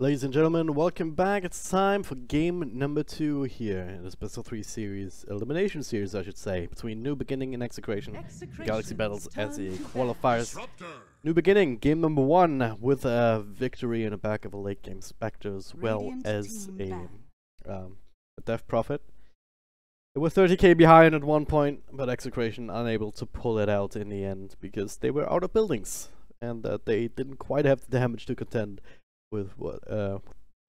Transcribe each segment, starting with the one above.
Ladies and gentlemen, welcome back. It's time for game number 2 here in this best of 3 series, elimination series I should say, between New Beginning and Execration. Galaxy Battles as the qualifiers. New Beginning, game number 1, with a victory in the back of a late game Spectre as well as a Death Prophet. They were 30k behind at one point, but Execration unable to pull it out in the end because they were out of buildings and they didn't quite have the damage to contend with what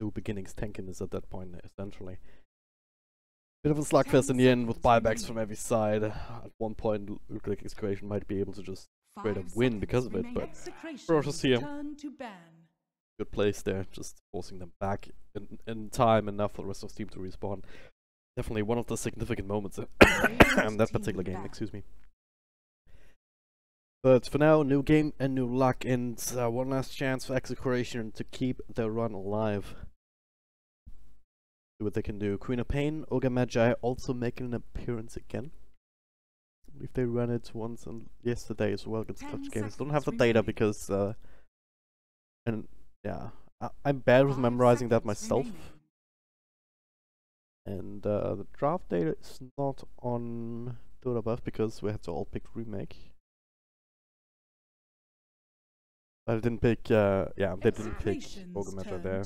New Beginning's tankiness at that point, essentially. Bit of a slugfest in the end with buybacks from every side. At one point, looked like Excavation might be able to just straight up win because of it, but Ferocious here. Good place there, just forcing them back in time enough for the rest of the team to respawn. Definitely one of the significant moments in that particular game, excuse me. But for now, new game and new luck, and one last chance for Execration to keep their run alive. See what they can do. Queen of Pain, Ogre Magi also making an appearance again. I believe they ran it once on yesterday as well against Clutch Games. Don't have the data because, and yeah, I'm bad with memorizing that myself. And the draft data is not on Dota because we had to all pick remake. I didn't pick, yeah, they didn't pick Ogre Magi there.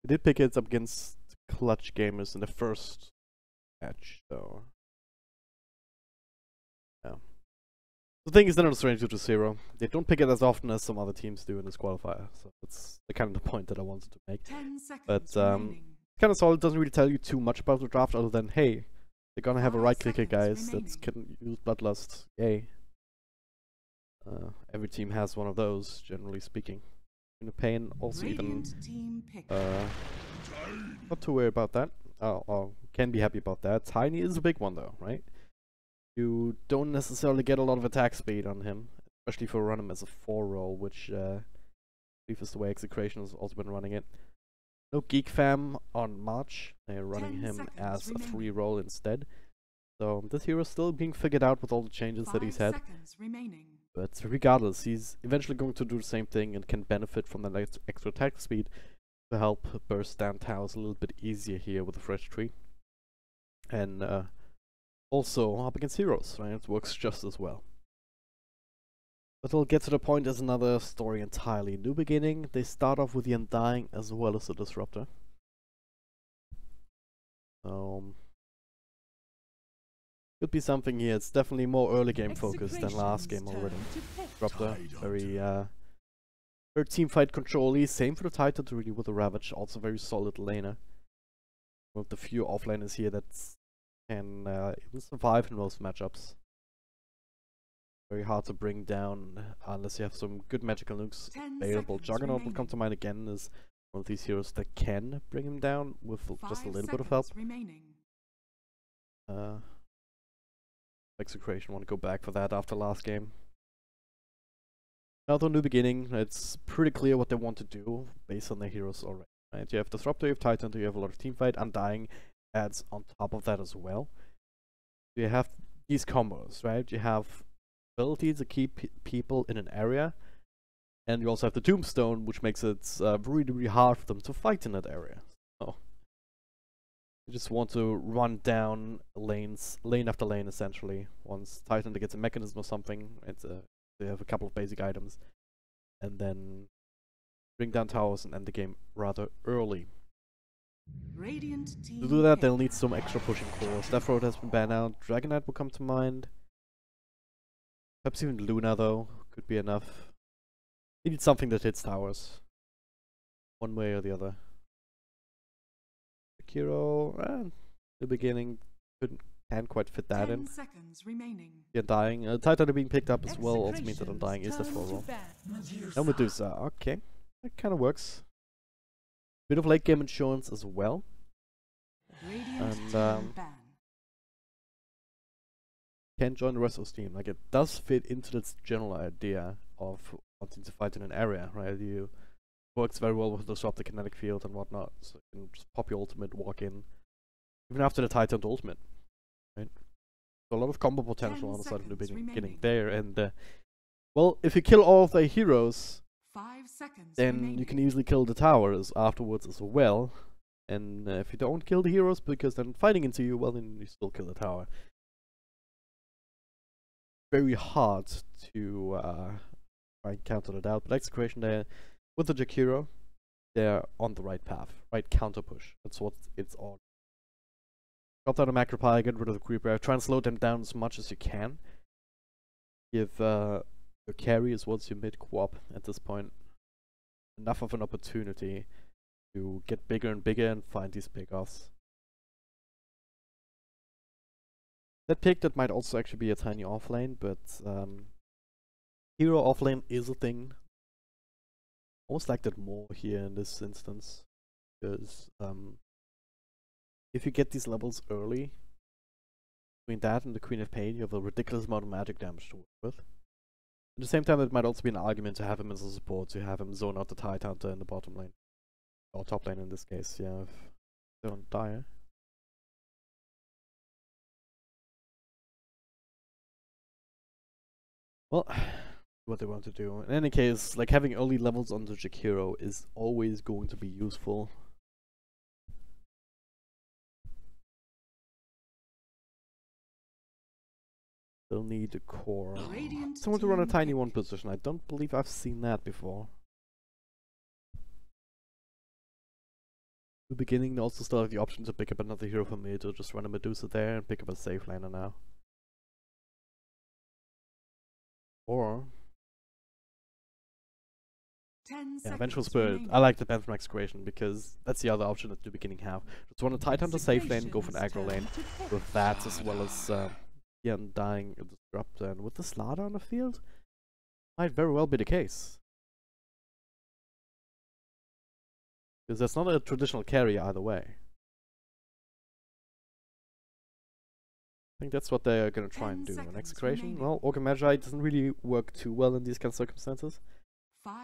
They did pick it up against Clutch Gamers in the first match, so yeah. The thing is, they're not a stranger to Zero. They don't pick it as often as some other teams do in this qualifier, so that's the kind of the point that I wanted to make. But kind of solid, doesn't really tell you too much about the draft other than, hey, they're gonna have a right clicker, guys, that can use Bloodlust, yay. Every team has one of those, generally speaking. Queen of Pain also even not too worried about that. Can be happy about that. Tiny is a big one though, right? You don't necessarily get a lot of attack speed on him, especially if you run him as a 4 role, which I believe is the way Execration has also been running it. No Geek Fam on March. They're running him as a 3 role instead. So this hero is still being figured out with all the changes that he's had. But regardless, he's eventually going to do the same thing and can benefit from the extra attack speed to help burst down towers a little bit easier here with a fresh tree. And also up against heroes, right? It works just as well. But we'll get to the point as another story entirely. New Beginning, they start off with the Undying as well as the Disruptor. Could be something here. It's definitely more early game focused than last game already. Disruptor, very team fight control-y. Same for the Titan really with the Ravage, also very solid laner. One of the few offlaners here that can even survive in most matchups. Very hard to bring down unless you have some good magical nukes available. Juggernaut will come to mind again as one of these heroes that can bring him down with just a little bit of help. Execration want to go back for that after last game. Now, the New Beginning, it's pretty clear what they want to do based on their heroes already. Right? You have Disruptor, you have Titan, you have a lot of teamfight. Undying adds on top of that as well. You have these combos, right? You have ability to keep people in an area, and you also have the Tombstone, which makes it really, really hard for them to fight in that area. So you just want to run down lanes, lane after lane, essentially. Once Titan gets a mechanism or something, they have a couple of basic items, and then bring down towers and end the game rather early. To do that, they'll need some extra pushing cores. Death Road has been banned out. Dragon Knight will come to mind. Perhaps even Luna, though, could be enough. You need something that hits towers, one way or the other. Kiro, the beginning can't quite fit that in. The Undying, Titan being picked up as well also means that Undying is the 4 role. No Medusa, okay, that kind of works. Bit of late game insurance as well, and can join the rest of the team. Like, it does fit into this general idea of wanting to fight in an area, right? You works very well with Disrupt the kinetic field and whatnot, so you can just pop your ultimate, walk in, even after the Titan ultimate, right? So a lot of combo potential on the side of the beginning there, and well, if you kill all of their heroes, 5 seconds then remaining. you can easily kill the towers afterwards as well. And if you don't kill the heroes because they're fighting into you, well, then you still kill the tower. Very hard to try and counter that out, but Execration there, with the Jakiro, they're on the right path, right counter push. That's what it's on. Drop down a Macropie, get rid of the Creeper, try and slow them down as much as you can. Give your carry as well as your mid-co-op at this point enough of an opportunity to get bigger and bigger and find these pickoffs. That pick that might also actually be a tiny offlane, but hero offlane is a thing. Almost like that more here in this instance, because if you get these levels early, between that and the Queen of Pain, you have a ridiculous amount of magic damage to work with. At the same time, it might also be an argument to have him as a support, to have him zone out the Tide Hunter in the bottom lane. Or top lane in this case, yeah, if they don't die. Well, what they want to do. In any case, like having early levels on the Jakiro is always going to be useful. They'll need a core. Someone to run a tiny one position. I don't believe I've seen that before. The beginning, they also still have the option to pick up another hero for mid, or just run a Medusa there and pick up a safe laner now. Or yeah, Vengeful Spirit. Remaining. I like the Band from Execration because that's the other option at the beginning have. Just want to Tide Hunter safe lane, go for an aggro lane with that, as well as yeah, Undying Disruptor, and with the Slaughter on the field, might very well be the case. Because that's not a traditional carry either way. I think that's what they're gonna try and do. An Execration, well, Orc and Magi doesn't really work too well in these kind of circumstances.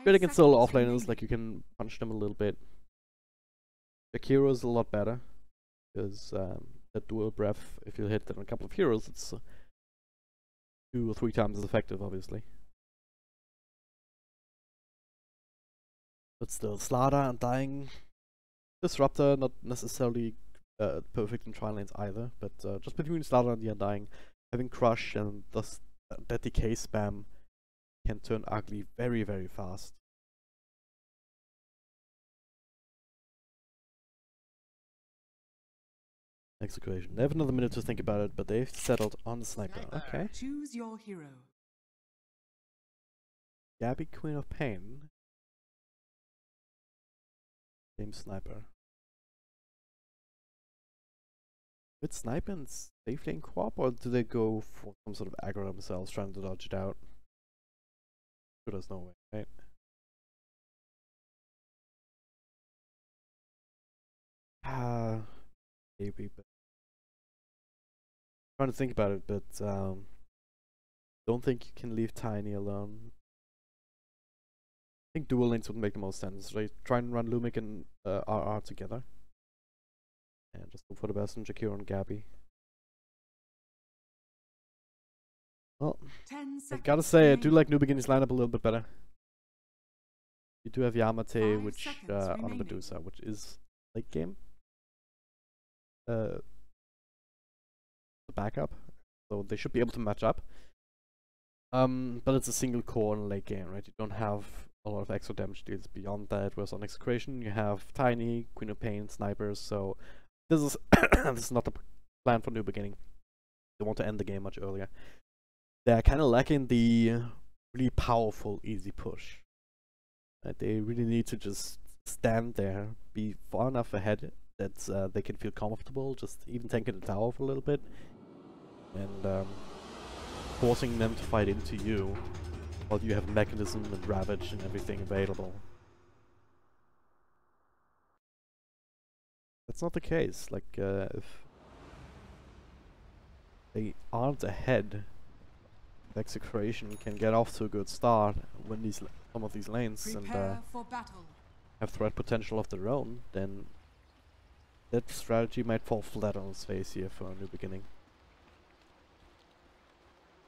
But against solo offlaners, like you can punch them a little bit. Jakiro is a lot better, because that dual breath, if you hit it on a couple of heroes, it's 2 or 3 times as effective, obviously. But still, Slaughter, Undying, Disruptor, not necessarily perfect in trial lanes either, but just between Slaughter and the Undying, having Crush and thus that decay spam can turn ugly very, very fast. Execration. They have another minute to think about it, but they've settled on the Sniper. Okay. Choose your hero. Gabby, Queen of Pain. Game Sniper. With Sniper and safe lane co-op, or do they go for some sort of aggro themselves, trying to dodge it out? Sure, there's no way, right? Maybe, but I'm trying to think about it, but don't think you can leave Tiny alone. I think dual lanes would make the most sense, right? Try and run Lumic and RR together. And just hope for the best in Jakiro and Gabby. Well, I gotta say, I do like New Beginnings lineup a little bit better. You do have Yamate, which on Medusa, which is late game. The backup, so they should be able to match up. But it's a single core in late game, right? You don't have a lot of extra damage deals beyond that. Whereas on Execration, you have Tiny, Queen of Pain, Snipers. So this is this is not the plan for New Beginning. They want to end the game much earlier. They're kind of lacking the really powerful easy push. Right? They really need to just stand there, be far enough ahead that they can feel comfortable, just even tanking the tower for a little bit, and forcing them to fight into you while you have Mechanism and Ravage and everything available. That's not the case. Like, if they aren't ahead, Execration can get off to a good start, win some of these lanes, and have threat potential of their own, then that strategy might fall flat on its face here for a New Beginning.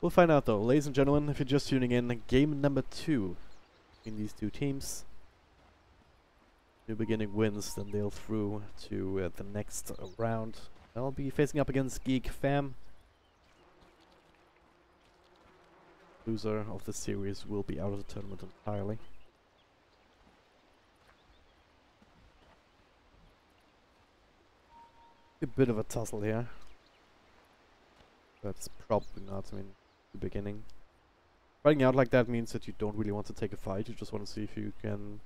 We'll find out though. Ladies and gentlemen, if you're just tuning in, game number 2 between these two teams. New Beginning wins, then they'll through to the next round. They'll be facing up against Geek Fam. Loser of the series will be out of the tournament entirely. A bit of a tussle here. That's probably not, I mean, the beginning. Fighting out like that means that you don't really want to take a fight, you just want to see if you can...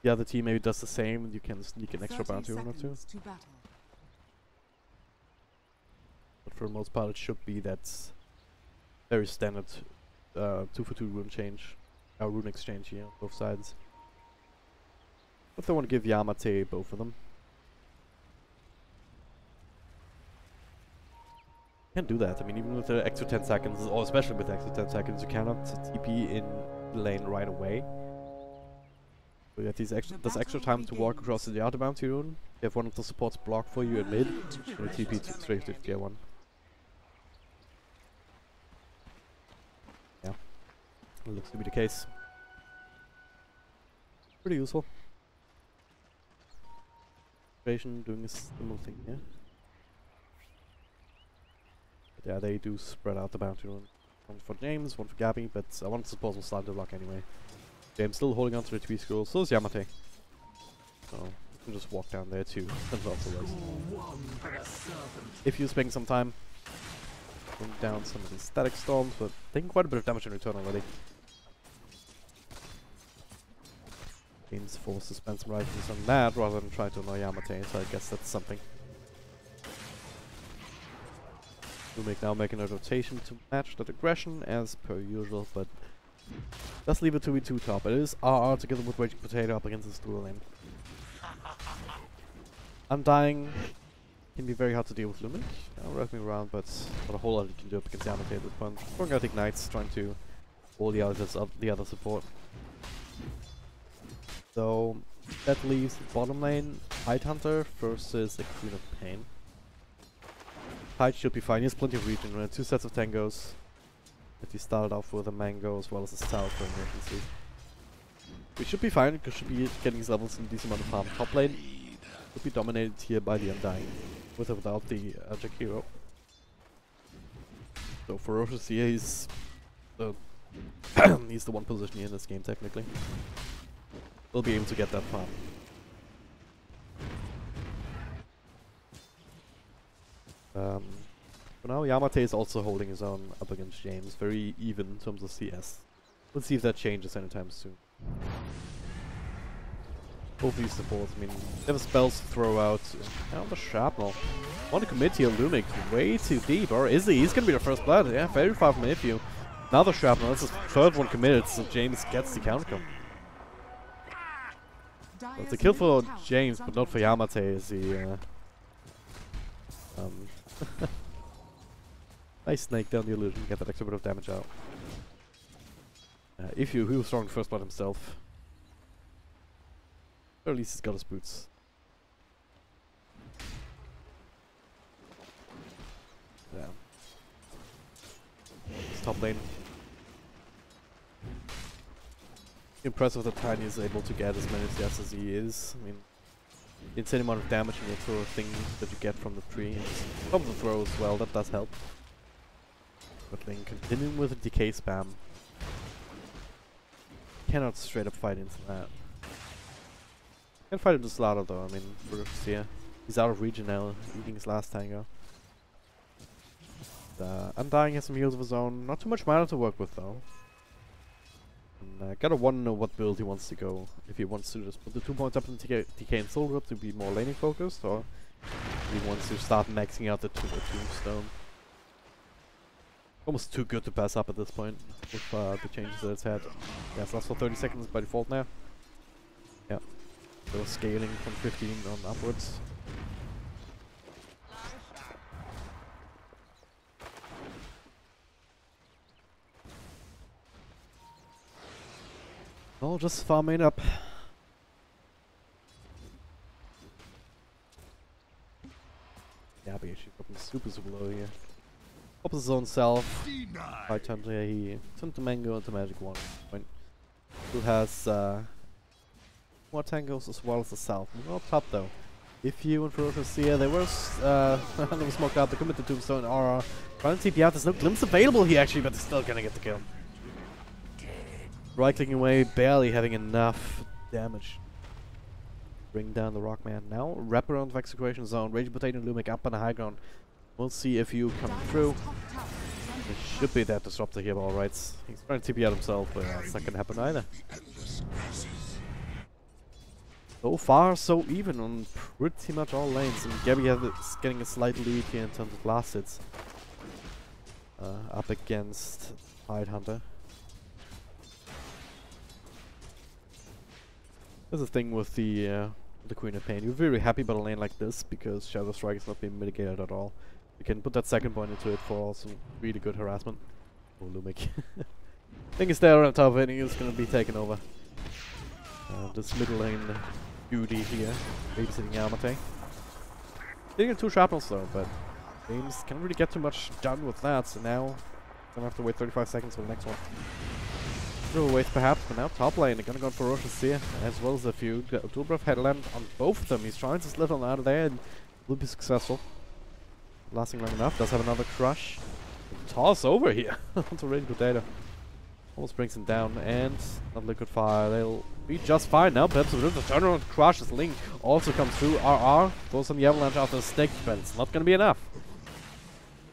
The other team maybe does the same and you can sneak an extra bounty run or two. But for the most part it should be that very standard 2-for-2 rune change, rune exchange here on both sides. But they want to give Yamate both of them. Can't do that. I mean, even with the extra 10 seconds, or especially with the extra 10 seconds, you cannot TP in the lane right away. So you have this extra time to walk across to the other bounty rune. You have one of the supports block for you in mid, and you TP straight to tier 1. Yeah, it looks to be the case. Pretty useful. Doing a similar thing here. Yeah, they do spread out the bounty rune. One for James, one for Gabby, but I want to suppose we'll start the block anyway. James still holding on to the 3 scroll, so is Yamate. So, you can just walk down there too. That's also nice. If you spend some time, bring down some of these static storms, but taking quite a bit of damage in return already. James forced to spend some rifles on that rather than try to annoy Yamate, so I guess that's something. Lumic now making a rotation to match that aggression as per usual, but let's leave it to be 2 top. It is RR together with Raging Potato up against this dual lane. Undying can be very hard to deal with Lumic. Wrapping around, but not a whole lot you can do up against Yamate at this point. Throwing out Ignites, trying to hold the other support. So that leaves bottom lane Tidehunter versus the Queen of Pain. Tide should be fine, he has plenty of regen, 2 sets of tangos. If he started off with a mango as well as a stout for emergency. We should be fine, because should be getting his levels in a decent amount of farm. Top lane should be dominated here by the Undying, with or without the Jack hero. So Ferocious here, he's the he's the one position here in this game technically. We'll be able to get that farm. For now, Yamate is also holding his own up against James. Very even in terms of CS. Let's see if that changes anytime soon. Both these supports, I mean, they have spells to throw out. Oh, the Shrapnel. Want to commit here, Lumic way too deep, or is he? He's gonna be the first blood. Yeah, very far from Ifyu. Now the Shrapnel, that's his 3rd one committed, so James gets the counter. So it's a kill for James, but not for Yamate, as he nice snake down the illusion, get that extra bit of damage out. Ifyu, he was throwing first blood himself. Or at least he's got his boots. Yeah. His top lane. Impressive that Tiny is able to get as many CS as he is. I mean, the insane amount of damage and the sort of thing that you get from the tree. From the throw as well, that does help. But then continuing with the decay spam. Cannot straight up fight into that. Can fight into Slaughter though, I mean, for here. He's out of region now, eating his last tango. Undying has some heals of his own, not too much mana to work with though. And gotta want to know what build he wants to go. If he wants to just put the 2 points up in DK and Soul Grip to be more laning focused, or if he wants to start maxing out the Tombstone. Almost too good to pass up at this point with the changes that it's had. Yeah, it's lasts for 30 seconds by default now. Yeah, so scaling from 15 on upwards. Oh, just farming up. Yeah, but she's dropping super low here. Pops his own self. By time he turned to Mango into Magic 1. Who has more tangos as well as the south. Not top though. If you and Ferocious Seer, they were smoked out, they committed Tombstone RR. Trying to TP out, there's no glimpse available here actually, but they're still gonna get the kill. Right clicking away, barely having enough damage. Bring down the Rockman. Now wrap around the execution zone, Raging Potato and Lumic up on the high ground. We'll see if you come through. It should be that Disruptor here, but alright. He's trying to TP out himself, but it's not gonna happen either. So far, so even on pretty much all lanes. And Gabby is getting a slight lead here in terms of last hits. Up against Tidehunter. There's the thing with the Queen of Pain. You're very happy about a lane like this because Shadow Strike is not being mitigated at all. You can put that second point into it for some really good harassment. Oh, Lumic. Thing is there on top of it, and he's going to be taken over. This middle lane beauty here, babysitting Yamate. Getting in 2 shrapnels though, but James can't really get too much done with that, so now gonna have to wait 35 seconds for the next one. Little waste perhaps, but now top lane, they're gonna go for Ferocious Seer, as well as a few. Dual Breath Headland on both of them. He's trying to slip on out of there and will be successful. Lasting long enough, does have another crush. Toss over here onto Raging Potato. Almost brings him down, and not Liquid Fire. They'll be just fine now. Perhaps a little turnaround crush as Link also comes through. RR goes on the avalanche after the stick, but it's not gonna be enough.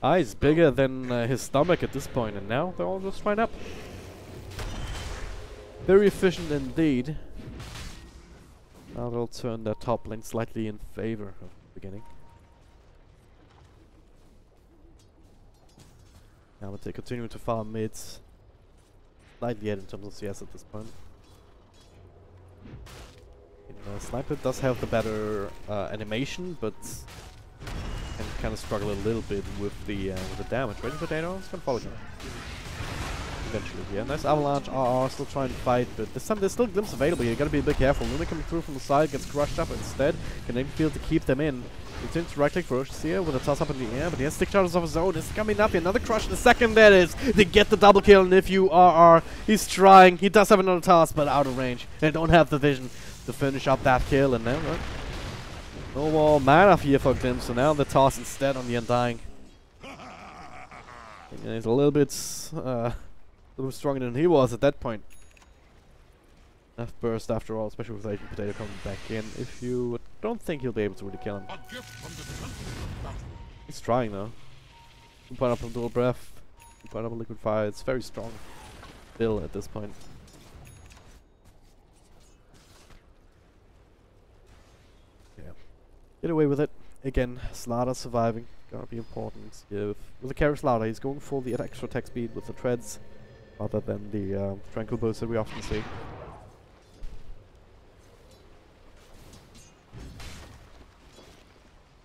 Eyes bigger than his stomach at this point, and now they're all just fine up. Very efficient indeed. Now they'll turn their top lane slightly in favor of the beginning. Now they continue to farm mids. Slightly ahead in terms of CS at this point. Sniper does have the better animation, but can kind of struggle a little bit with the damage. Raging Potato is gonna follow him eventually. Yeah, nice avalanche. RR still trying to fight, but there's still a glimpse available. You gotta be a bit careful. Luna coming through from the side gets crushed up instead. Can aim field to keep them in. Continues to right click Ferocious here with a toss up in the air, but he has stick charges of his own. This is coming up. Another crush in the second. That is to get the double kill. And if you RR, he's trying. He does have another toss, but out of range. They don't have the vision to finish up that kill. And now, no more mana here for them. So now the toss instead on the Undying. And he's a little bit stronger than he was at that point. Enough burst after all, especially with Raging Potato coming back in. If you don't think he'll be able to really kill him. He's trying though. Put up a Dual Breath, put up a Liquid Fire. It's very strong still at this point. Yeah. Get away with it. Again, Slaughter surviving. Gonna be important. With the carry Slaughter, he's going for the extra attack speed with the treads rather than the Tranquil Boost that we often see.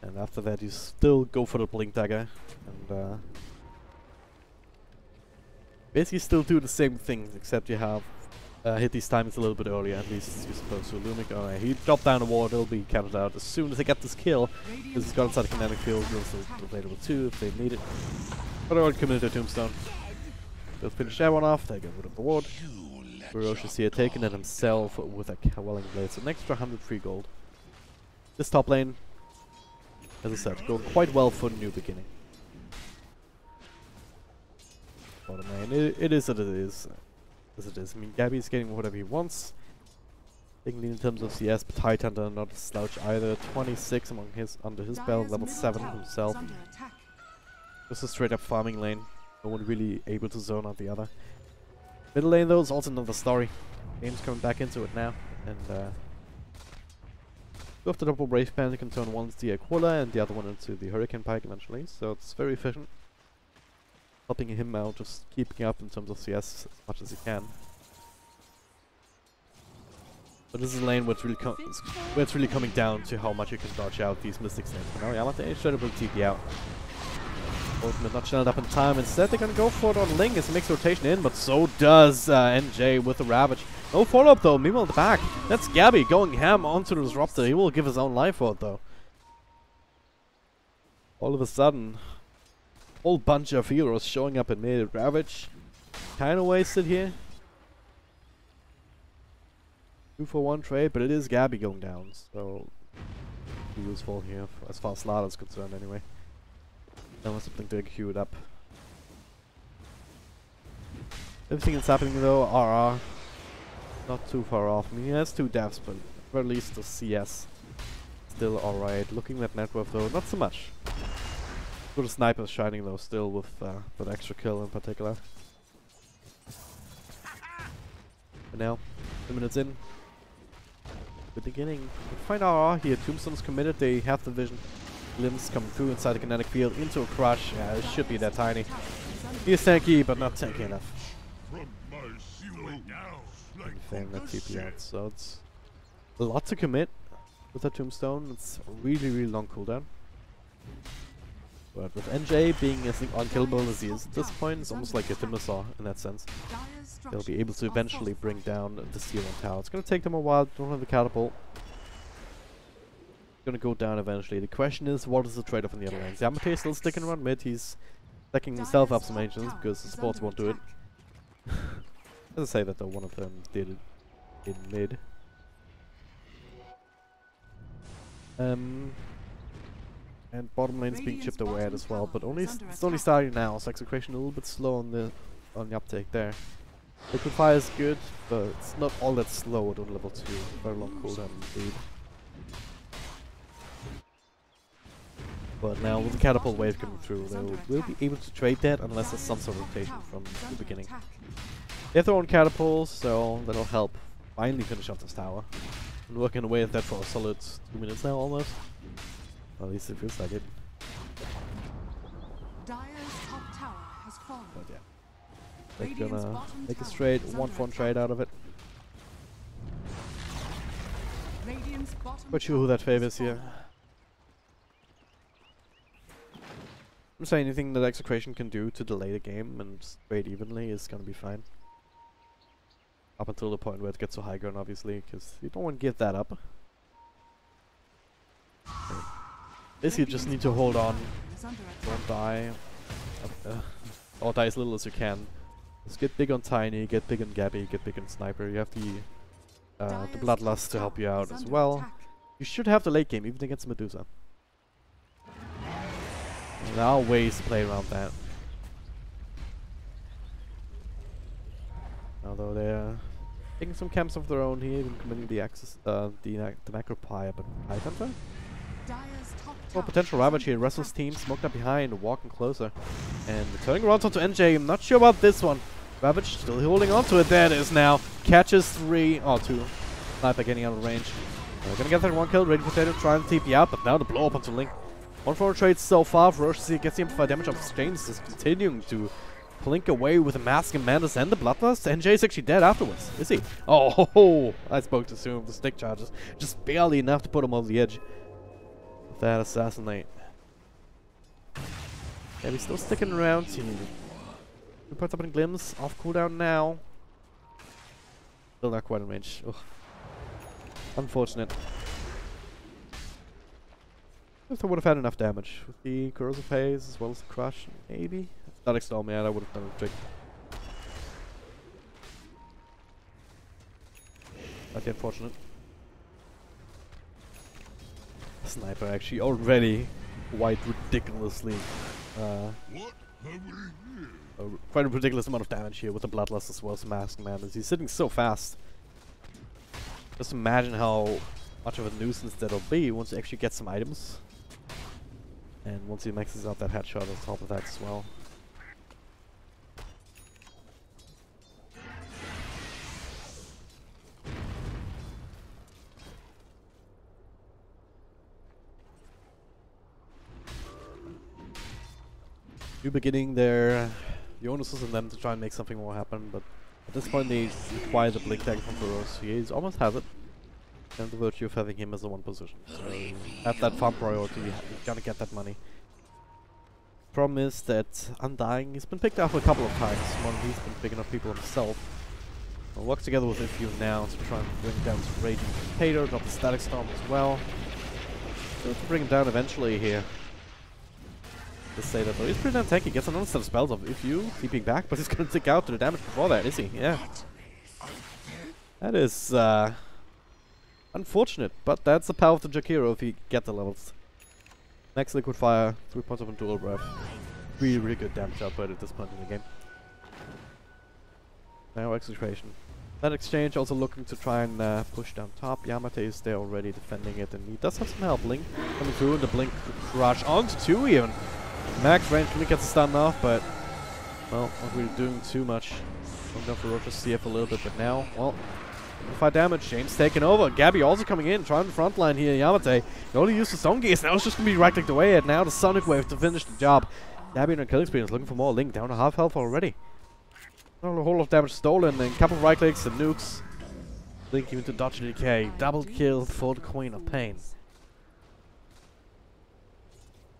And after that, you still go for the Blink Dagger, and basically still do the same thing, except you have hit these timings a little bit earlier, at least you're supposed to. Lumic, alright, he dropped down the ward, he'll be counted out as soon as they get this kill, because he's got inside the kinetic field, he'll still available too if they need it. But they already committed a Tombstone. They'll finish that one off, they get rid of the ward. Ferocious here taking it himself with a Quelling Blade, so an extra 100 free gold. This top lane, as I said, going quite well for New Beginning. Bottom lane, it is what it is. As it is. I mean, Gabby's getting whatever he wants. Taking lead in terms of CS, but Tidehunter not a slouch either. 26 under his belt, level 7 himself. Just a straight up farming lane. No one really able to zone out the other. Middle lane though is also another story. Game's coming back into it now, and with the double Brave Pan, you can turn one into the Aquila and the other one into the Hurricane Pike eventually, so it's very efficient. Helping him out, just keeping up in terms of CS as much as he can. But this is a lane where it's really coming down to how much you can dodge out these Mystics lanes. But now Yamate is trying to TP out. Ultimate not channeled up in time. Instead, they're gonna go for it on Ling as he makes rotation in, but so does NJ with the Ravage. No follow-up though, meanwhile at the back. That's Gabby going ham onto the Disruptor. He will give his own life for it though. All of a sudden, whole bunch of heroes showing up in mid. Ravage kinda wasted here. 2-for-1 trade, but it is Gabby going down, so useful here as far as Slaughter is concerned anyway. That was something to queue it up. Everything that's happening though, RR not too far off. I mean, he has 2 deaths, but at least the CS still alright. Looking at net worth though, not so much. Good snipers shining though still with that extra kill in particular. But now, 2 minutes in. The beginning. We find RR here. Tombstone's committed. They have the vision. Limbs coming through inside the kinetic field into a crush. Yeah, it should be that tiny. He is tanky, but not tanky enough. Anything that TP out. So it's a lot to commit with that Tombstone. It's a really, really long cooldown. But with NJ being as unkillable as he is at this point, it's almost like a Timisaur in that sense. They'll be able to eventually bring down the Steel One Tower. It's gonna take them a while, don't have the catapult. It's gonna go down eventually. The question is, what is the trade-off on the other lanes? Yamate is still sticking around mid, he's stacking himself up some ancients because the supports won't do it. Let's say that though, one of them did it in mid. And bottom lane's being chipped away at as well, but it's only starting now, so execution a little bit slow on the uptake there. Qualifier is good, but it's not all that slow at level 2. Very long cooldown indeed. But now with the catapult wave coming through, they will be able to trade that unless there's some sort of rotation from the beginning. They have their own catapults, so that'll help finally finish off this tower. Been working away at that for a solid 2 minutes now almost. Well, at least it feels like it. Dire's top tower has fallen. But yeah. They're gonna make a straight 1-for-1 trade out of it. Not sure who that favors here. I'm saying anything that execution can do to delay the game and trade evenly is gonna be fine. Up until the point where it gets to high ground, obviously, because you don't want to give that up. This you just need to hold on. Don't die. Or die as little as you can. Just get big on Tiny, get big on Gabby, get big on Sniper. You have the Bloodlust to help you out as well. You should have the late game, even against Medusa. There are ways to play around that. Although they're taking some camps of their own here, even committing the access, the Necropie, but High Hunter? Oh, potential Ravage here. Restless team smoked up behind, walking closer. And turning around onto NJ. I'm not sure about this one. Ravage still holding on to it. There it is now. Catches 3. Oh, 2. Sniper getting out of range. They're gonna get that 1 kill. Ready Potato trying to TP out, but now the blow up onto Link. 1-for-1 trade so far. Ferociously gets the amplified damage of Exchange. Is continuing to plink away with the Mask and Mantis and the Bloodlust. NJ is actually dead afterwards. Is he? Oh, I spoke too soon. The stick charges. Just barely enough to put him over the edge. That assassinate. Yeah, he's still sticking around. He puts up in glimpse. Off cooldown now. Still not quite in range. Ugh. Unfortunate. If I would have had enough damage with the corrosive haze as well as the crush, maybe. Static storm, yeah, that would have done a trick. That's unfortunate. Sniper actually already quite ridiculously quite a ridiculous amount of damage here with the Bloodlust as well as Mask Man. He's sitting so fast. Just imagine how much of a nuisance that'll be once he actually gets some items. And once he maxes out that headshot on top of that as well. New beginning there. The onus is on them to try and make something more happen, but at this point they require the blink tag from Feroz. He almost has it. And the virtue of having him as a 1 position. So have that farm priority, you're gonna get that money. Problem is that Undying, he's been picked up a couple of times. He's been picking up people himself. We'll work together with a few now to try and bring down some Raging Potato, drop the Static Storm as well. So to bring him down eventually here. Just say that though, he's pretty damn tanky, gets another set of spells of if you TPing back, but he's gonna tick out to the damage before that, is he? Yeah. That is Unfortunate, but that's the power of the Jakiro if you get the levels. Next Liquid Fire, 3 points of a dual breath. Really, really good damage output at this point in the game. Now Execration. That exchange also looking to try and push down top. Yamate is there already defending it, and he does have some help. Link coming through, and the Blink Crush onto 2 even. Max range really gets the stun off, but well, not really doing too much. Going down for Rocha's CF a little bit, but now, well, 5 damage. James taking over. Gabby also coming in, trying the front line here. Yamate, he only used the Stone Gaze. Now it's just gonna be right-clicked away, and now the Sonic Wave to finish the job. Gabby in her killing spree is looking for more. Link down to half health already. Not a whole lot of damage stolen, and a couple of right clicks and nukes. Link even to dodge the decay. Double kill for the Queen of Pain.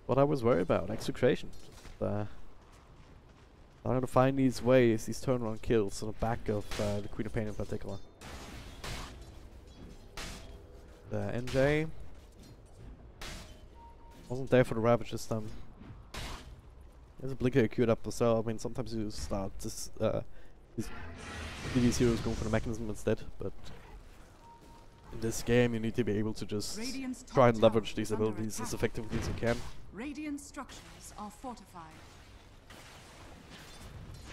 What I was worried about, Execration. I'm gonna find these ways, these turnaround kills on the back of the Queen of Pain in particular. The NJ wasn't there for the Ravage this time. There's a Blinker queued up as well. I mean, sometimes you start this, these heroes going for the mechanism instead, but in this game you need to be able to just try and leverage these abilities as effectively as you can. Radiant structures are fortified.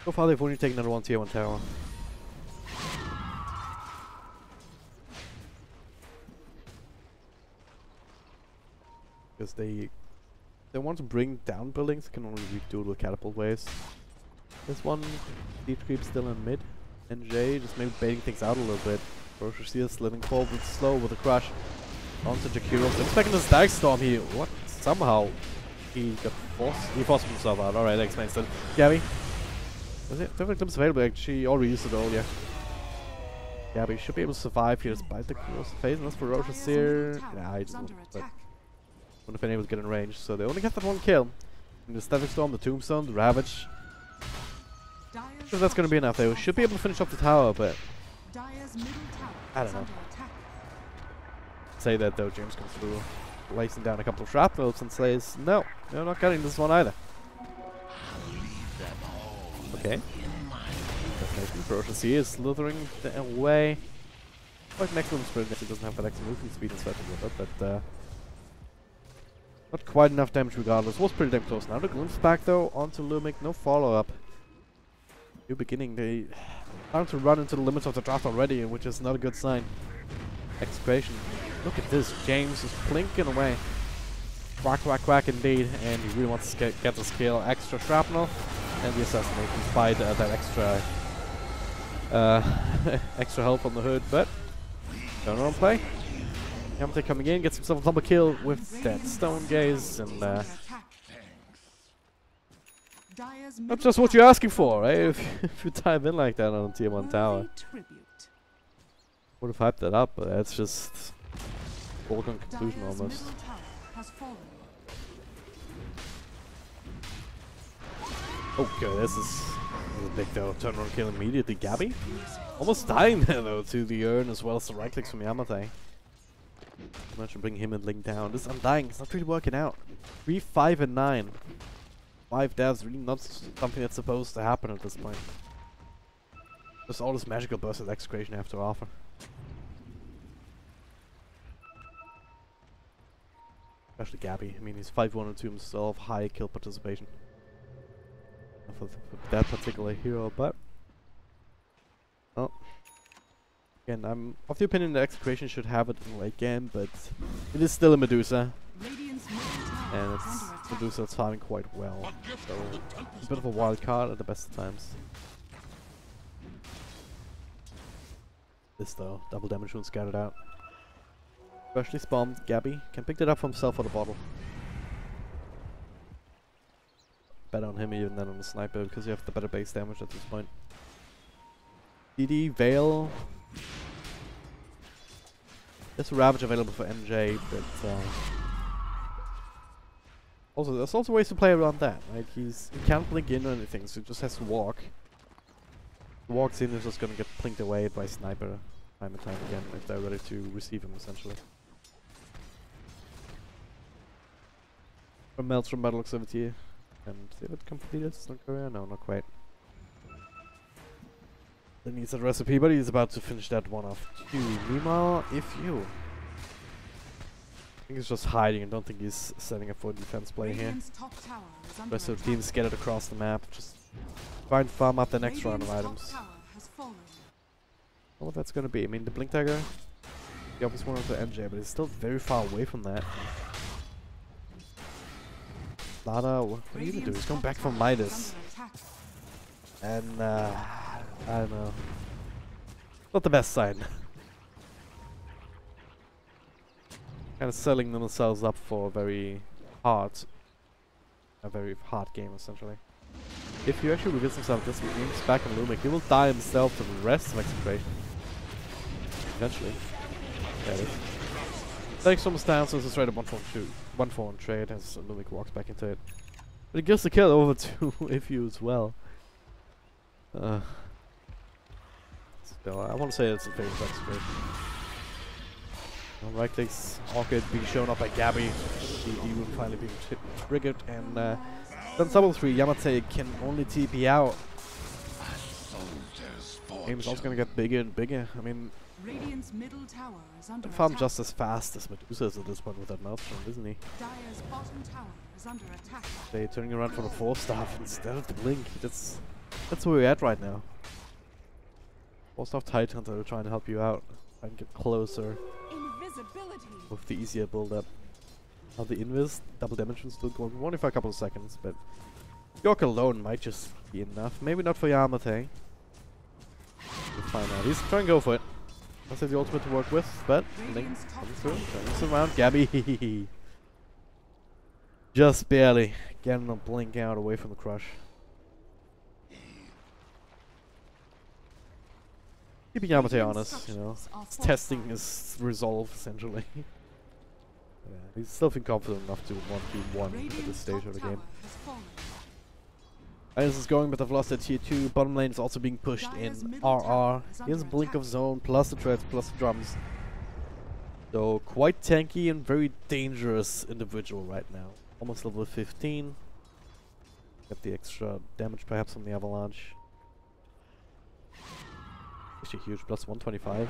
So far they've only taken another 1 tier 1 tower. Because they want to bring down buildings, can only do it with catapult waves. This one, Deep Creep still in mid. NJ just maybe baiting things out a little bit. Rocher sliding forward slow with a crush onto Jakiro. I'm expecting this Dark Storm here. What? Somehow he got forced himself out. Alright, that explains that. Gabby. Was it? Perfect glimpse available, actually. She already used it all, yeah. Gabby should be able to survive here despite the corrosive phase. And that's for Rocher. Nah, he doesn't. Wouldn't have been able to get in range, so they only got that 1 kill. And the Static Storm, the Tombstone, the Ravage. So that's gonna be enough. They should be able to finish off the tower, but I don't know. Say that though, James comes through, lacing down a couple of shrapnels and says, no, they're not getting this one either. Okay. Ferocious he is slithering away. Quite an excellent sprint, he doesn't have that extra movement speed and such with it, but not quite enough damage regardless. Was pretty damn close. Now the glimpse back though onto Lumic, no follow-up. New beginning, they starting to run into the limits of the draft already, which is not a good sign. Execration. Look at this, James is plinking away. Quack, quack, quack indeed, and he really wants to get this kill. Extra shrapnel, and the assassination despite that extra extra help on the hood, but don't know on play. Yamate coming in, gets himself a double kill with that Stone Gaze, and that's just what you're asking for, right? If you dive in like that on a tier 1 tower. Would have hyped that up, but that's just foregone conclusion almost. Okay, this is a big though. Turnaround kill immediately. Gabby almost dying there though to the urn as well as the right clicks from Yamate. I'm to bring him and Link down. This Undying, it's not really working out. 3, 5, and 9. 5 deaths, really not something that's supposed to happen at this point. Just all this magical burst that Execration have to offer. Especially Gabby. I mean, he's 5-1 and 2 himself, high kill participation. For that particular hero, but well, again, I'm of the opinion that Execration should have it in late game, but it is still a Medusa, and it's Medusa that's farming quite well, so it's a bit of a wild card at the best of times. This though, double damage when scattered out. Freshly spawned Gabby can pick that up for himself for the bottle. Better on him even than on the sniper because you have the better base damage at this point. DD, Veil. There's a Ravage available for NJ, but also there's also ways to play around that. Like he can't blink in or anything, so he just has to walk. If he walks in, he's just gonna get plinked away by sniper time and time again if they're ready to receive him essentially. From Maelstrom Battle looks over to you. And is it completed? It's not Korea? No, not quite. That needs that recipe, but he's about to finish that one off too. Meanwhile, if you... I think he's just hiding. I don't think he's setting up for a defense play here. Rest of the team scattered across the map. Just try and farm up the next round of items. What that's gonna be. I mean, the Blink Dagger, the obvious one of the NJ, but he's still very far away from that. Lada, what are you gonna do? He's going back for Midas. And, I don't know. Not the best sign. Kind of selling themselves up for a very hard game, essentially. If you actually reveals himself this week, he's back in Lumic, he will die himself to the rest of Execration. Eventually. That is. Takes almost down, so it's a straight up 1-4 on trade as Lumic walks back into it. But he gives the kill over to Ifyu as well. Still, I want to say it's a favorite Execration. Right clicks, Orchid being shown up by Gabby. DD will finally being triggered, and then double 3, Yamate can only TP out. Game's also gonna get bigger and bigger. I mean, Radiant's middle tower is under farm just as fast as Medusa is at this point with that Maelstrom, isn't he? Dire's bottom tower is under attack. They're turning around for the 4-staff instead of the Blink. That's where we're at right now. 4-staff Titans are trying to help you out and get closer with the easier build-up. Now the invis, double damage is still going only for a couple of seconds, but York alone might just be enough. Maybe not for Yamate. We'll find out. He's trying to go for it. That's the ultimate to work with, but Link comes through, turns around. Gabby just barely getting a Blink out away from the crush. Keeping Yamate honest, you know, it's testing his resolve essentially. Yeah, he's still feeling confident enough to 1v1 at this stage of the game. Iris is going, but they've lost their tier 2. Bottom lane is also being pushed in RR. He has a blink of zone, plus the treads, plus the drums. So quite tanky and very dangerous individual right now. Almost level 15. Got the extra damage perhaps from the avalanche. Actually huge, plus 125.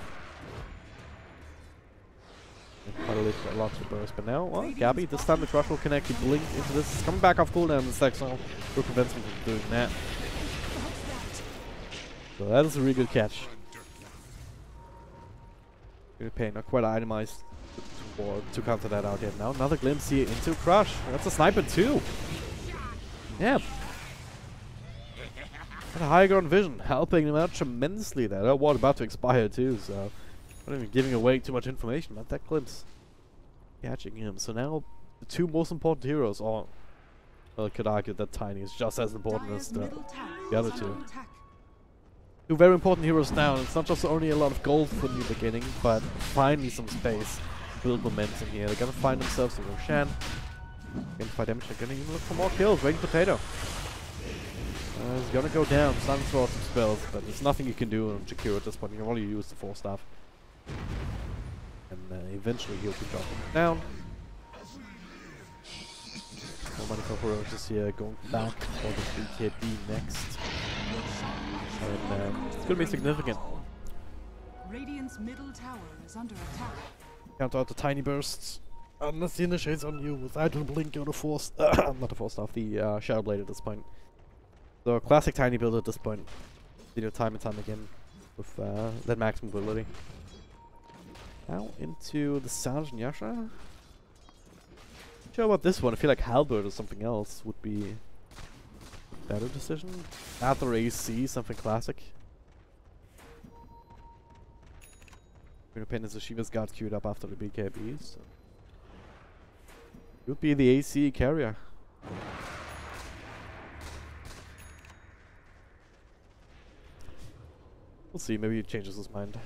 Quite a lot to burst, but now, well, Gabby, this time the crush will connect. He blinked into this. It's coming back off cooldown. The sectional will prevent him from doing that. So that is a really good catch. Good pain, not quite itemized to counter that out yet. Now another glimpse here into Crush. That's a sniper too. Yeah. And a high ground vision, helping him out tremendously there. That war about to expire too, so not even giving away too much information, but that glimpse catching him. So now the two most important heroes, or well, I could argue that Tiny is just as important as the other two. Two very important heroes now, and it's not just only a lot of gold for New Beginning, but finally some space to build momentum here. They're gonna find themselves a Roshan. Gonna fight damage, they're gonna even look for more kills. Raging Potato. He's gonna go down, starting to throw out some spells, but there's nothing you can do on Jakiro at this point. You can only use the 4-staff. And eventually he'll be dropping down. More money for Ferocious here, going back for the 3KB next. And it's gonna be significant. Radiant's middle tower is under attack. Counter out the tiny bursts. Unless he initiates on you with either Blink or the Force. Not the 4-staff, the Shadow Blade at this point. So classic tiny build at this point. You know, time and time again with that max mobility. Now into the Sarge and Yasha. Not sure about this one. I feel like Halberd or something else would be a better decision. After AC, something classic. Independence of Shiva's got queued up after the BKB. So would be the AC carrier. We'll see, maybe he changes his mind.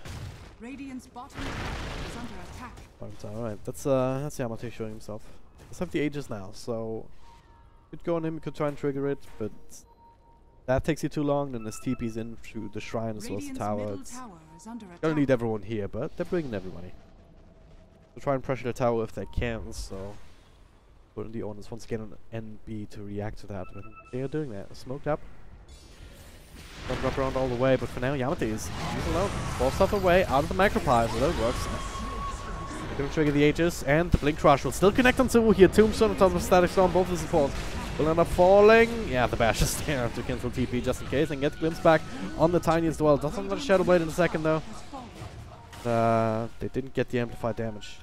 Radiant's bottom is under attack. Alright, that's Yamate showing himself. Let's have the Aegis now, so could go on him, could try and trigger it, but that takes you too long, then there's TP's in through the shrine as well as the tower. It's gonna need everyone here, but they're bringing everybody. They'll try and pressure the tower if they can, so putting the owners once again on NB to react to that, but they are doing that. Smoked up. Don't wrap around all the way, but for now, Yamate is he's alone. Forced off away, out of the Macropie, so that works. Gonna trigger the Aegis, and the Blink Crush will still connect on two here. Tombstone on top of Static Storm, both the supports will end up falling. Yeah, the Bash is there to cancel TP just in case, and get the Glimpse back on the Tiny as well. Doesn't have a Shadow Blade in a second though. They didn't get the amplified damage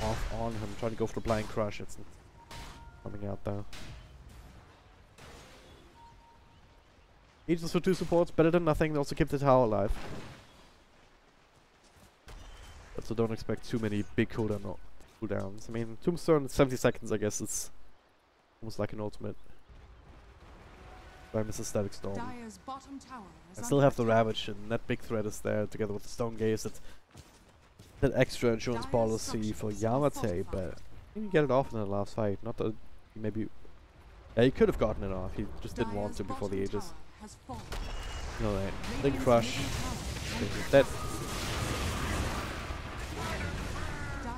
off on him. Trying to go for the Blind Crush. It's coming out though. Aegis for two supports, better than nothing. They also keep the tower alive. So don't expect too many big cooldowns. I mean, Tombstone 70 seconds, I guess it's almost like an ultimate. By Mrs. Static Storm. I still have the Ravage, and that big threat is there together with the Stone Gaze. That extra insurance policy for Yamate, but he didn't get it off in the last fight. Not that he maybe. Yeah, he could have gotten it off. He just didn't want to before the Aegis. Alright, Blink Crush. Dead.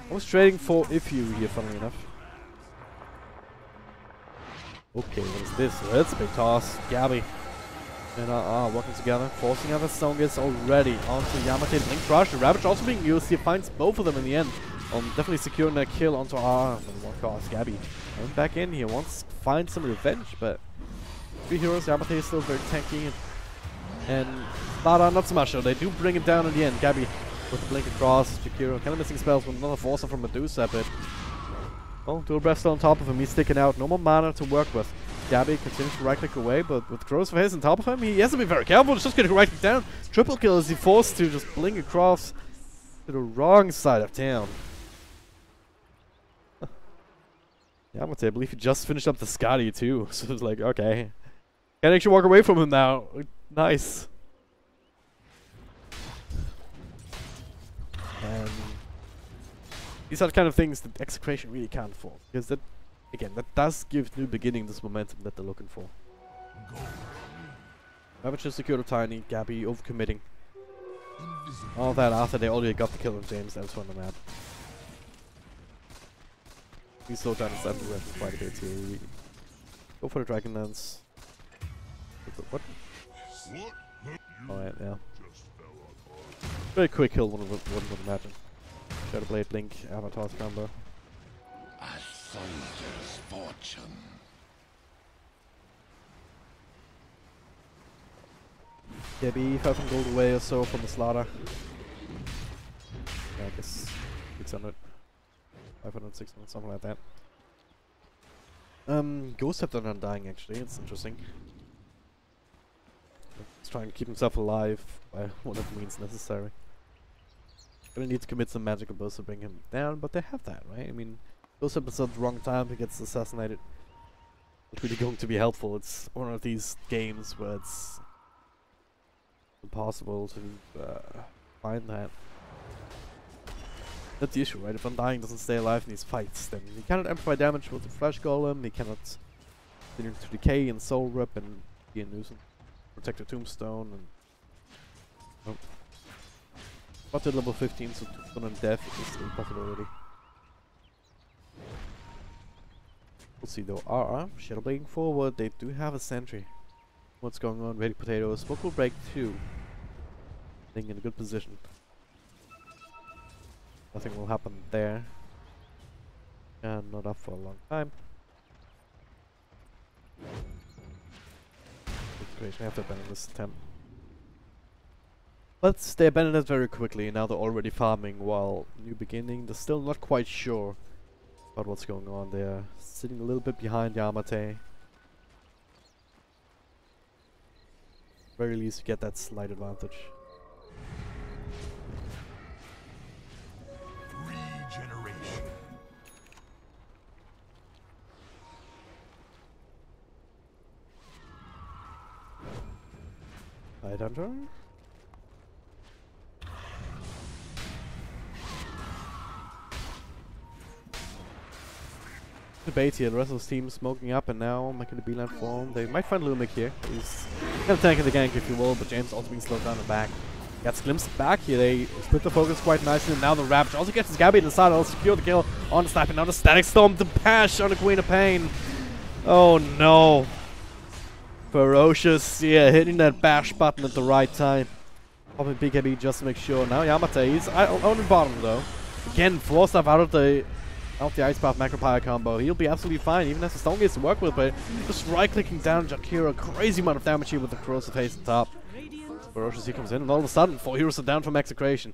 I was trading for Ifu here, funnily enough. Okay, what is this? Oh, that's a big toss. Gabby and working together, forcing out the Stone Gaze already onto Yamate. Blink Crush. The Ravage also being used. He finds both of them in the end. Definitely securing that kill onto one cost. Gabby going back in here. Wants to find some revenge, but 3 heroes. Yamate is still very tanky. And Spada not so much, though. They do bring it down in the end. Gabby with the Blink across. Jakiro kind of missing spells with another Forcer from Medusa, but well, Dual Breath still on top of him. He's sticking out. No more mana to work with. Gabby continues to right-click away, but with Crows of his on top of him, he has to be very careful. It's just getting right-click down. Triple kill as he forced to just blink across to the wrong side of town. Yamate, I believe he just finished up the Scotty too, so it's like, okay. Can't actually walk away from him now. Nice. And these are the kind of things that Execration really can't afford, because that, again, that does give New Beginning this momentum that they're looking for. Ravage just secured a Tiny, Gabby overcommitting. All that after they already got the kill on James elsewhere on the map. We slowed down his level weapon quite a bit here. Go for the Dragon Lance. What? Alright, yeah. Very quick kill, one would imagine. Shadow Blade, Blink, Avatar's combo. A soldier's fortune. Gabby, 500 gold away or so from the slaughter. Yeah, I guess 600. 500, 600, something like that. Ghost Scepter Undying, actually, it's interesting. He's trying to keep himself alive by whatever means necessary. Gonna need to commit some magical bursts to bring him down, but they have that, right? I mean, Ghost Scepter's at the wrong time, he gets assassinated. It's really going to be helpful. It's one of these games where it's impossible to find that. That's the issue, right? If Undying doesn't stay alive in these fights, then he cannot amplify damage with the Flash Golem, he cannot continue to decay and Soul Rip and be a nuisance. Protect the Tombstone and... Oh. But at level 15, so Tombstone and Death is still a possibility. We'll see though. Shadow Blading forward, they do have a sentry. What's going on? Ready Potatoes. Smoke will break 2. Being in a good position. Nothing will happen there. And not up for a long time. Great, I have to abandon this attempt. But they abandoned it very quickly, and now they're already farming while New Beginning. They're still not quite sure about what's going on. They're sitting a little bit behind Yamate. Very least get that slight advantage. Regeneration. Night Hunter. Debate here, the rest of his team smoking up and now making the beeline form. They might find Lumic here. He's kind of tanking the gank if you will, but James also being slowed down the back. Gets glimpsed back here, they split the focus quite nicely, and now the Ravage also gets his Gabby in the side, will secure the kill on the sniper. Now the Static Storm, the Pash on the Queen of Pain. Oh no. Ferocious, yeah, hitting that bash button at the right time. Popping BKB just to make sure. Now Yamate, he's on the bottom though. Again, 4 stuff out of the Ice Path Macro Pyre combo. He'll be absolutely fine, even as the Stone Gaze to work with, but just right-clicking down Jakiro, crazy amount of damage here with the Corrosive Haste on top. Ferocious, he comes in, and all of a sudden, 4 heroes are down from Execration.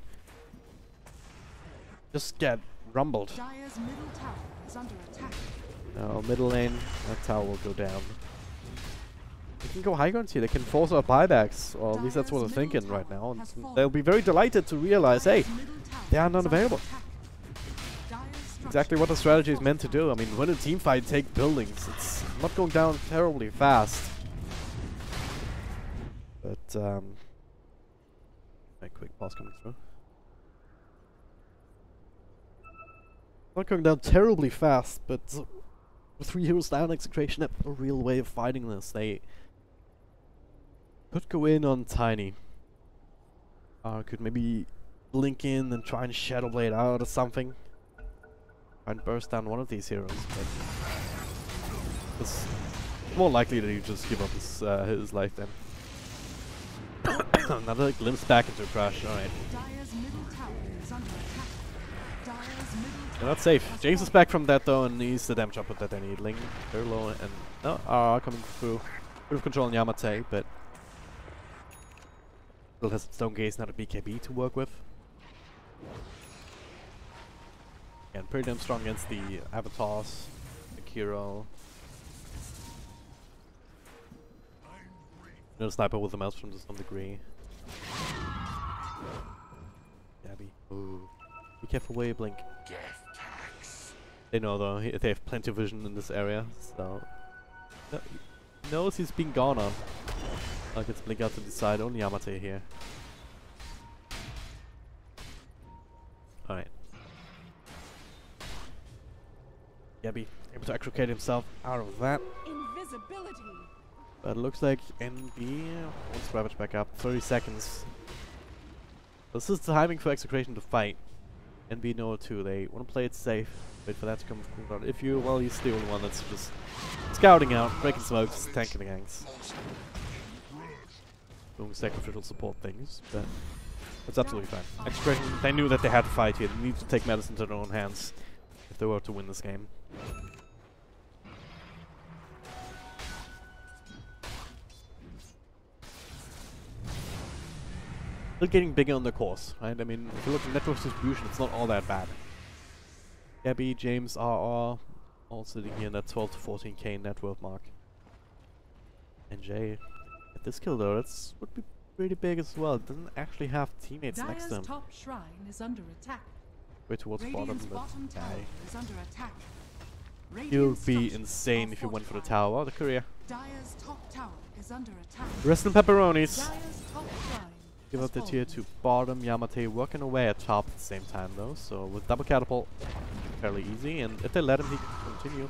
Just get rumbled. Dire's middle tower is under attack. Now, middle lane, that tower will go down. They can go high ground here, they can force out buybacks, or at least that's what they're thinking right now. And they'll be very delighted to realize, hey, they are not available. Exactly what the strategy is meant to do. I mean, when a team fight, take buildings. It's not going down terribly fast. But, a quick pause coming through. Not going down terribly fast, but with 3 heroes down, Execration have a real way of fighting this. They could go in on Tiny. Could maybe blink in and try and Shadow Blade out or something. Try and burst down one of these heroes, but it's more likely that he just give up his life then. Another glimpse back into Crash, alright. They're not safe. James is back from that though, and he's the damage output that they need. Ling, very low, and no, coming through. Bit of control on Yamate, but still has Stone Gaze, not a BKB to work with. And pretty damn strong against the avatars, the Kiro. No sniper with the mouse from to some degree. Gabby. Ooh. Be careful where you blink. They know though, they have plenty of vision in this area, so he knows he's being gone on. Like it's blink out to the side, only Yamate here. Alright. Gabby able to extricate himself out of that. Invisibility. But it looks like NB wants Ravage back up. 30 seconds. This is the timing for Execration to fight. NB know too. They want to play it safe. Wait for that to come from cooldown. If you, well, he's the only one that's just scouting out, breaking smokes, tanking the ganks. Doing sacrificial support things, but that's absolutely fine. Execration, they knew that they had to fight here. They need to take matters into their own hands if they were to win this game. Still getting bigger on the course, right? I mean, if you look at network distribution, it's not all that bad. Gabby, James, RR, all sitting here in that 12 to 14k net worth mark. And Jay, at this kill though, that's would be pretty big as well. It doesn't actually have teammates next to him. Top shrine is under attack. Way towards bottom, but is under attack. it would be insane if you went for the tower. The courier. Dire's top tower is under attack. Rest in pepperonis. Dire's top shrine Give up the tier 2 bottom. Yamate working away at top at the same time though, so with double catapult, fairly easy, and if they let him, he can continue.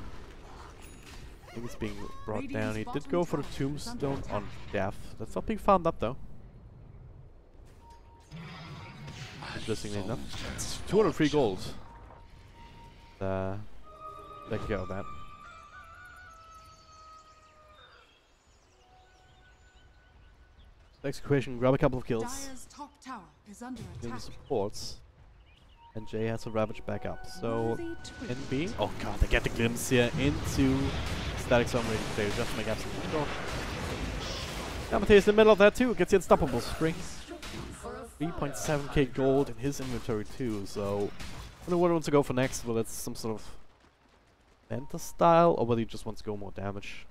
I think it's being brought down. He did go for the tombstone on death. That's not being farmed up though. Interestingly enough. 203 gold. Take care of that. Execution, grab a couple of kills. Dire's top tower is under Kill the attack. supports. And Jay has a Ravage back up. So, NB. Oh god, they get the glimpse here into Static Zone Raging Player just to make absolute sure. Yamate is in the middle of that too, gets the Unstoppable Spring. 3.7k gold in his inventory too, so I don't know what he wants to go for next, whether it's some sort of Vanta style or whether he just wants to go more damage.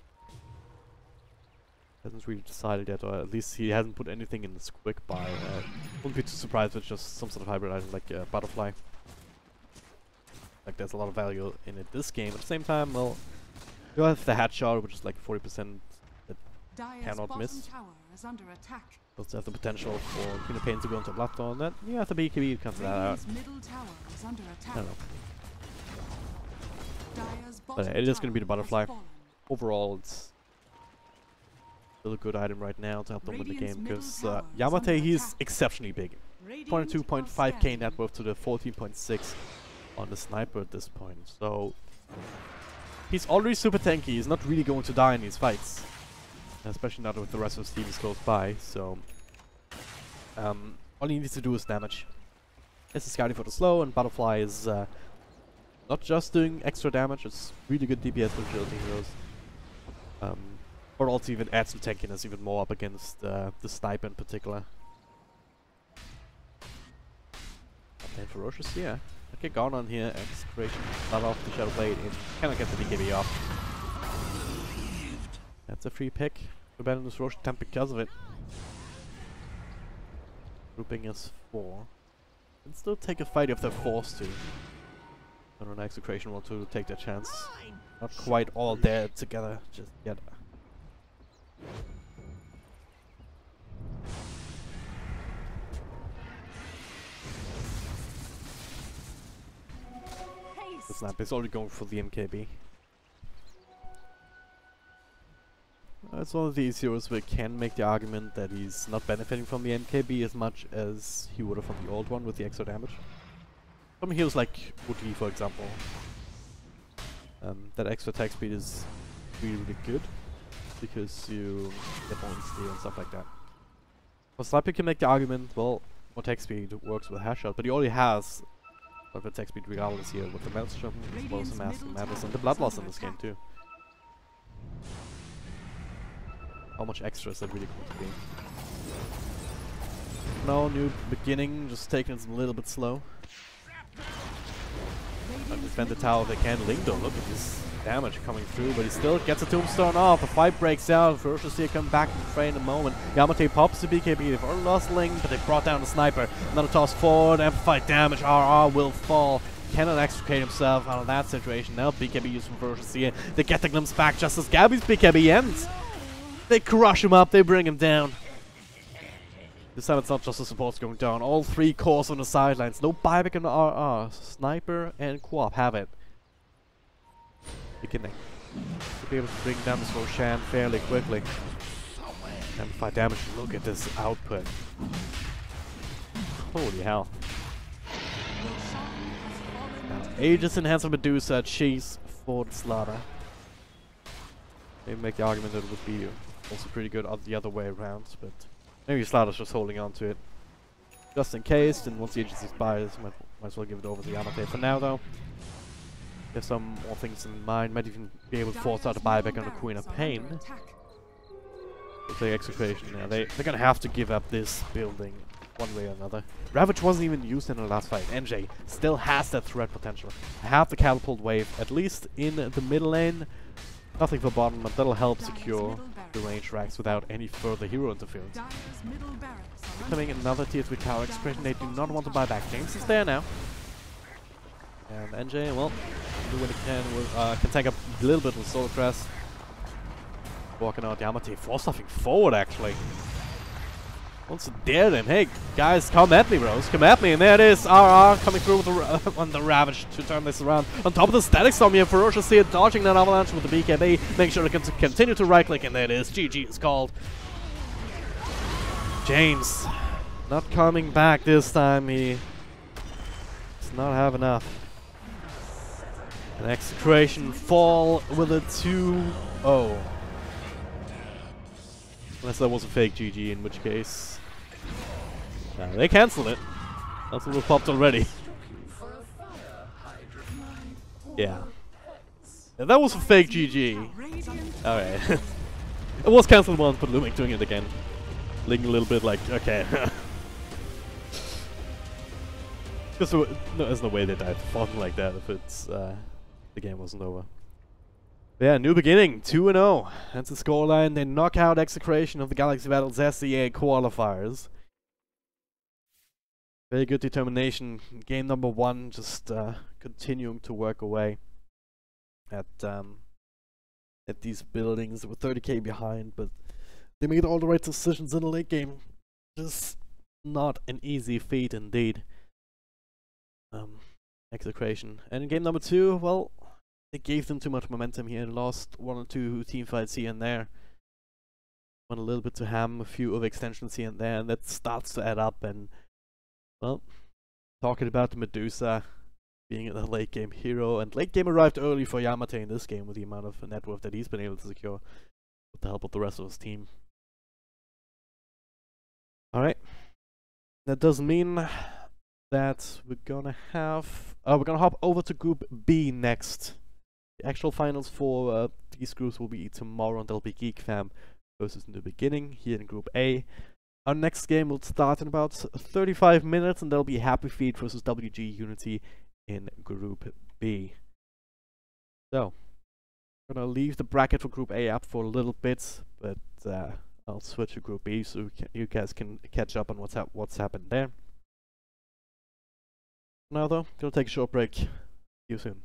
Hasn't really decided yet, or at least he hasn't put anything in this quick buy. Wouldn't be too surprised if it's just some sort of hybrid item like Butterfly. Like there's a lot of value in it this game. At the same time, well, you have the Hatshot, which is like 40% that cannot miss. Also have the potential for Queen of Pain to go into Bloodthorn. That you have the BKB to cancel that out. I don't know. But it is going to be the Butterfly. Overall, it's still a good item right now to help them win the game, because Yamate, he's exceptionally big. 22.5k net worth to the 14.6 on the sniper at this point. So he's already super tanky. He's not really going to die in these fights. especially not with the rest of his team is close by. So all he needs to do is damage. This is scouting for the slow, and Butterfly is not just doing extra damage. It's really good DPS for agility heroes. Or also even adds some tankiness even more up against the sniper in particular. And Ferocious, yeah. Okay, gone on here. Execration, not off the Shadow Blade in. Cannot get the BKB off. That's a free pick. Abandon this Ferocious attempt because of it. Grouping is 4. Can still take a fight if they're forced to. I don't know, Execration will to take their chance. Not quite all there together just yet. The Sniper is already going for the MKB. It's one of these heroes where can make the argument that he's not benefiting from the MKB as much as he would have from the old one with the extra damage. Some heroes like Woodley, for example, that extra attack speed is really, really good because you get more steal and stuff like that. For Sniper, you can make the argument, well, more attack speed works with Hash Shot, but he already has a lot of attack speed regardless here with the Maelstrom, as well as the Mask and Madness and the Bloodlust in this game too. How much extra is that really going to be? No, new beginning, just taking it a little bit slow. Defend the tower if they can. Lingdo, look at this damage coming through, but he still gets a tombstone off. The fight breaks out. Ferocious here come back to the fray in a moment. Yamate pops the BKB. They've already lost Ling, but they brought down the sniper. Another toss forward, amplified damage. RR will fall. Cannot extricate himself out of that situation. Now BKB used from Ferocious here. They get the glimpse back just as Gabby's BKB ends. They crush him up. They bring him down. This time it's not just the supports going down. All 3 cores on the sidelines. No buyback in the RR. Sniper and Co-op have it. Beginning. To be able to bring down this Roshan fairly quickly. Amplify damage. Look at this output. Holy hell. Now, Aegis enhanced Medusa. Cheese for the slaughter. Maybe make the argument that it would be also pretty good the other way around, but maybe Slaughter's just holding on to it. Just in case, and once the agency expires, might as well give it over to Yamate. For now, though, there's some more things in mind. Might even be able to force out a buyback on the Queen of Pain. With the Execration, yeah, they're gonna have to give up this building one way or another. Ravage wasn't even used in the last fight. NJ still has that threat potential. Have the catapult wave, at least in the middle lane. Nothing for bottom, but that'll help secure the range racks without any further hero interference. Becoming another tier 3 tower expression, they do not want to buy back. James is there now. And NJ, well, do what he can take up a little bit with Solar Crest. Walking out Yamate, force-stuffing forward actually. Wants to dare them. Hey, guys, come at me, bros. Come at me. And there it is. RR coming through with the on the Ravage to turn this around. On top of the Static Storm here, Ferocious here dodging that avalanche with the BKB. Making sure to continue to right-click. And there it is. GG is called. James not coming back this time. He does not have enough. An Execration fall with a 2-0. Unless that was a fake GG, in which case... they cancelled it. That's what popped already. Yeah. That was a fake GG. Alright. It was cancelled once, but Lumic doing it again. Looking a little bit like, okay. Because no, there's no way they died falling like that if it's the game wasn't over. Yeah, new beginning, 2-0. That's the scoreline. They knock out Execration of the Galaxy Battles SCA qualifiers. Very good determination. Game number 1, just continuing to work away at these buildings with 30k behind, but they made all the right decisions in the late game. Just not an easy feat indeed. Execration. And in game number 2, well, they gave them too much momentum here and lost 1 or 2 team fights here and there. Went a little bit to ham, a few of extensions here and there, and that starts to add up. And well, talking about the Medusa being a late game hero, and late game arrived early for Yamate in this game with the amount of net worth that he's been able to secure. with the help of the rest of his team. Alright. That doesn't mean that we're gonna hop over to Group B next. The actual finals for these groups will be tomorrow, and there'll be GeekFam versus New Beginning here in Group A. Our next game will start in about 35 minutes, and there'll be Happy Feet versus WG Unity in Group B. So, I'm gonna leave the bracket for Group A up for a little bit, but I'll switch to Group B so you guys can catch up on what's happened there. Now though, gonna take a short break. See you soon.